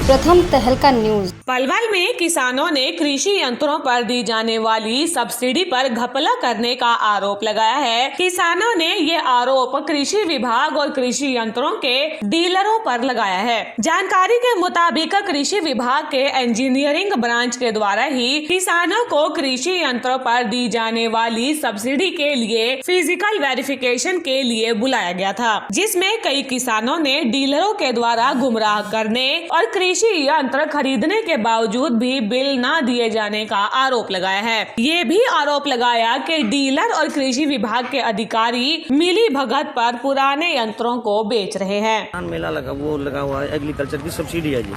प्रथम तहलका न्यूज। पलवल में किसानों ने कृषि यंत्रों पर दी जाने वाली सब्सिडी पर घपला करने का आरोप लगाया है। किसानों ने ये आरोप कृषि विभाग और कृषि यंत्रों के डीलरों पर लगाया है। जानकारी के मुताबिक कृषि विभाग के इंजीनियरिंग ब्रांच के द्वारा ही किसानों को कृषि यंत्रों पर दी जाने वाली सब्सिडी के लिए फिजिकल वेरिफिकेशन के लिए बुलाया गया था, जिसमें कई किसानों ने डीलरों के द्वारा गुमराह करने और कृषि यंत्र खरीदने के बावजूद भी बिल न दिए जाने का आरोप लगाया है। ये भी आरोप लगाया कि डीलर और कृषि विभाग के अधिकारी मिली भगत पर पुराने यंत्रों को बेच रहे हैं। मेला लगा हुआ है, एग्रीकल्चर की सब्सिडी है जी,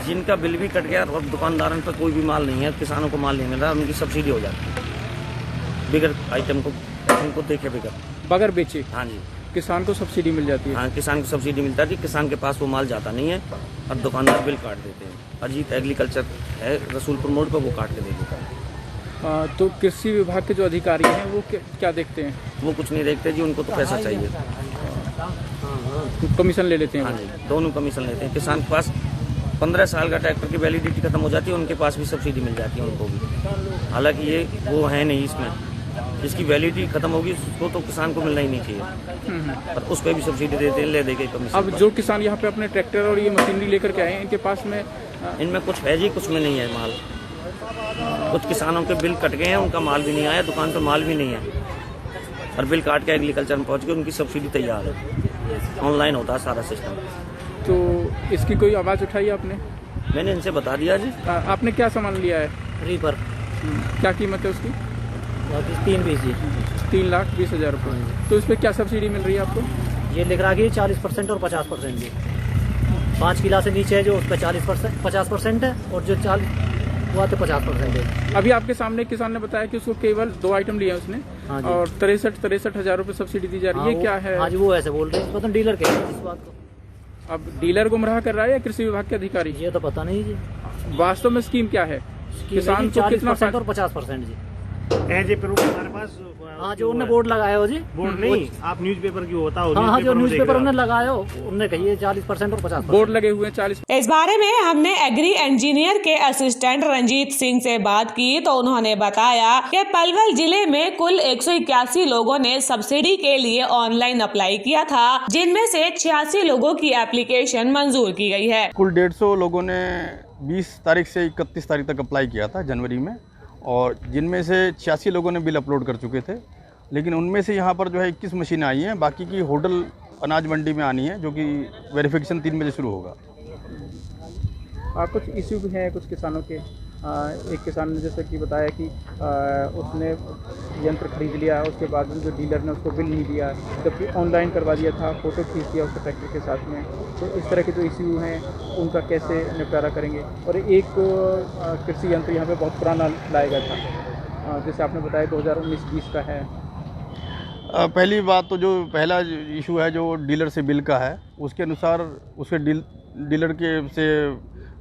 जिनका बिल भी कट गया और दुकानदारों पर कोई भी माल नहीं है, किसानों को माल नहीं मिल रहा, उनकी सब्सिडी हो जाती है बिगर आइटम को उनको देखे बगैर बेचे। हाँ जी, किसान को सब्सिडी मिल जाती है। हाँ, किसान को सब्सिडी मिलता है। किसान के पास वो माल जाता नहीं है और दुकानदार बिल काट देते हैं। अजीत एग्रीकल्चर है रसूलपुर मोड़ पर, वो काट के दे देता है। तो कृषि विभाग के जो अधिकारी हैं वो क्या देखते हैं? वो कुछ नहीं देखते जी, उनको तो पैसा चाहिए। कमीशन ले लेते हैं। हाँ जी, दोनों कमीशन लेते हैं। किसान के पास 15 साल का ट्रैक्टर की वैलिडिटी खत्म हो जाती है, उनके पास भी सब्सिडी मिल जाती है उनको भी। हालांकि ये वो है नहीं, इसमें जिसकी वैलिडिटी खत्म होगी उसको तो किसान को मिलना ही नहीं चाहिए, पर उस पर भी सब्सिडी देते हैं, ले देके कमीशन। अब जो किसान यहाँ पे अपने ट्रैक्टर और ये मशीनरी लेकर के आए हैं, इनके पास में इनमें कुछ है जी, कुछ में नहीं है माल। कुछ किसानों के बिल कट गए हैं, उनका माल भी नहीं आया, दुकान पर माल भी नहीं है और बिल काट के एग्रीकल्चर में पहुँच गए, उनकी सब्सिडी तैयार है। ऑनलाइन होता है सारा सिस्टम। तो इसकी कोई आवाज़ उठाई आपने? मैंने इनसे बता दिया जी। आपने क्या सामान लिया है? रीपर। क्या कीमत है उसकी? 3,20,000 रुपये। तो इस पर क्या सब्सिडी मिल रही है आपको? ये लिख रहा है 40% और 50% की। 5 किलो से नीचे है जो उस पर 50% है, और जो 40 हुआ तो 50% है। अभी आपके सामने किसान ने बताया कि उसको केवल 2 आइटम लिए उसने। हाँ, और 63 हजार रुपये सब्सिडी दी जा रही है। क्या है? आज वो ऐसे बोल रहे हैं, मतलब डीलर के इस बात को। अब डीलर गुमराह कर रहा है या कृषि विभाग के अधिकारी? ये तो पता नहीं जी। वास्तव में स्कीम क्या है? किसान को 40% और 50% जी। हमारे पास हाँ, जो उन्होंने बोर्ड लगाया हो जी। बोर्ड नहीं, आप न्यूज़पेपर की होता हो। हाँ, जो न्यूज़पेपर उन्होंने लगाया हो, उन्होंने कही 40% और 50% बोर्ड लगे हुए हैं 40। इस बारे में हमने एग्री इंजीनियर के असिस्टेंट रंजीत सिंह से बात की तो उन्होंने बताया कि पलवल जिले में कुल 181 लोगों ने सब्सिडी के लिए ऑनलाइन अप्लाई किया था, जिनमें से 86 लोगों की एप्लीकेशन मंजूर की गई है। कुल 150 लोगों ने 20 तारीख से 31 तारीख तक अप्लाई किया था जनवरी में, और जिनमें से 86 लोगों ने बिल अपलोड कर चुके थे। लेकिन उनमें से यहाँ पर जो है 21 मशीनें आई हैं, बाकी की होटल अनाज मंडी में आनी है, जो कि वेरिफिकेशन 3 बजे शुरू होगा। कुछ इश्यू भी हैं कुछ किसानों के। एक किसान ने जैसे कि बताया कि उसने यंत्र खरीद लिया, उसके बाद जो डीलर ने उसको बिल नहीं दिया, जबकि ऑनलाइन करवा दिया था, फ़ोटो खींच दिया उसके ट्रैक्टर के साथ में। तो इस तरह के जो इश्यू हैं उनका कैसे निपटारा करेंगे? और एक कृषि यंत्र यहाँ पे बहुत पुराना लाया गया था, जैसे आपने बताया 2019-20 का है। पहली बात तो जो पहला इशू है जो डीलर से बिल का है, उसके अनुसार उसके डीलर के से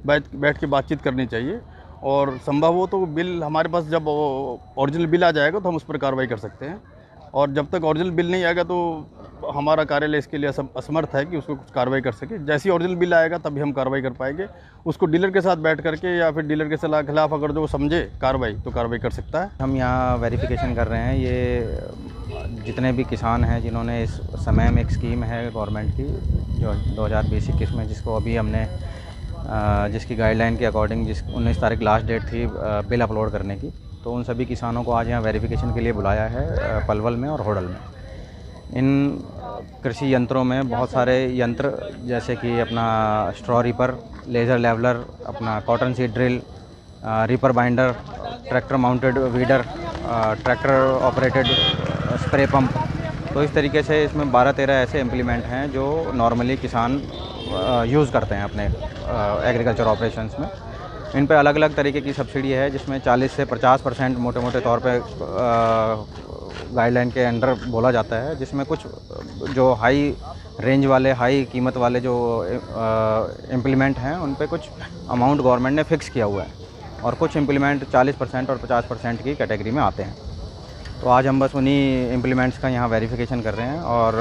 बैठ के बातचीत करनी चाहिए, और संभव हो तो बिल हमारे पास जब ओरिजिनल बिल आ जाएगा तो हम उस पर कार्रवाई कर सकते हैं, और जब तक ओरिजिनल बिल नहीं आएगा तो हमारा कार्यालय इसके लिए असमर्थ है कि उसको कुछ कार्रवाई कर सके। जैसे ही ओरिजिनल बिल आएगा तभी हम कार्रवाई कर पाएंगे। उसको डीलर के साथ बैठ करके या फिर डीलर के सलाह खिलाफ अगर जो समझे कार्रवाई तो कार्रवाई कर सकता है। हम यहाँ वेरिफिकेशन कर रहे हैं। ये जितने भी किसान हैं जिन्होंने इस समय में एक स्कीम है गवर्नमेंट की जो 2020-21 में, जिसको अभी हमने जिसकी गाइडलाइन के अकॉर्डिंग 19 तारीख लास्ट डेट थी बिल अपलोड करने की, तो उन सभी किसानों को आज यहाँ वेरिफिकेशन के लिए बुलाया है पलवल में और होडल में। इन कृषि यंत्रों में बहुत सारे यंत्र जैसे कि अपना स्ट्रॉ रीपर, लेज़र लेवलर, अपना cotton seed drill, reaper binder, tractor mounted weeder, tractor operated spray pump, तो इस तरीके से इसमें 12-13 ऐसे इम्प्लीमेंट हैं जो नॉर्मली किसान यूज़ करते हैं अपने एग्रीकल्चर ऑपरेशंस में। इन पर अलग अलग तरीके की सब्सिडी है, जिसमें 40 से 50% मोटे तौर पे गाइडलाइन के अंडर बोला जाता है, जिसमें कुछ जो हाई रेंज वाले, हाई कीमत वाले जो इम्प्लीमेंट हैं उन पे कुछ अमाउंट गवर्नमेंट ने फ़िक्स किया हुआ है, और कुछ इम्प्लीमेंट 40% और 50% की कैटेगरी में आते हैं। तो आज हम बस उन्हीं इम्प्लीमेंट्स का यहाँ वेरिफिकेशन कर रहे हैं और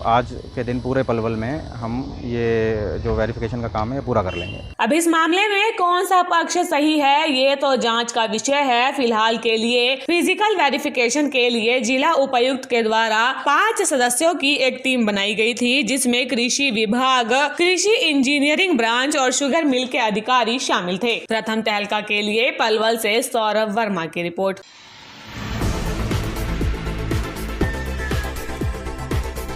आज के दिन पूरे पलवल में हम ये जो वेरिफिकेशन का काम है ये पूरा कर लेंगे। अब इस मामले में कौन सा पक्ष सही है ये तो जांच का विषय है। फिलहाल के लिए फिजिकल वेरिफिकेशन के लिए जिला उपायुक्त के द्वारा 5 सदस्यों की एक टीम बनाई गई थी, जिसमें कृषि विभाग, कृषि इंजीनियरिंग ब्रांच और शुगर मिल के अधिकारी शामिल थे। प्रथम तहलका के लिए पलवल से सौरभ वर्मा की रिपोर्ट।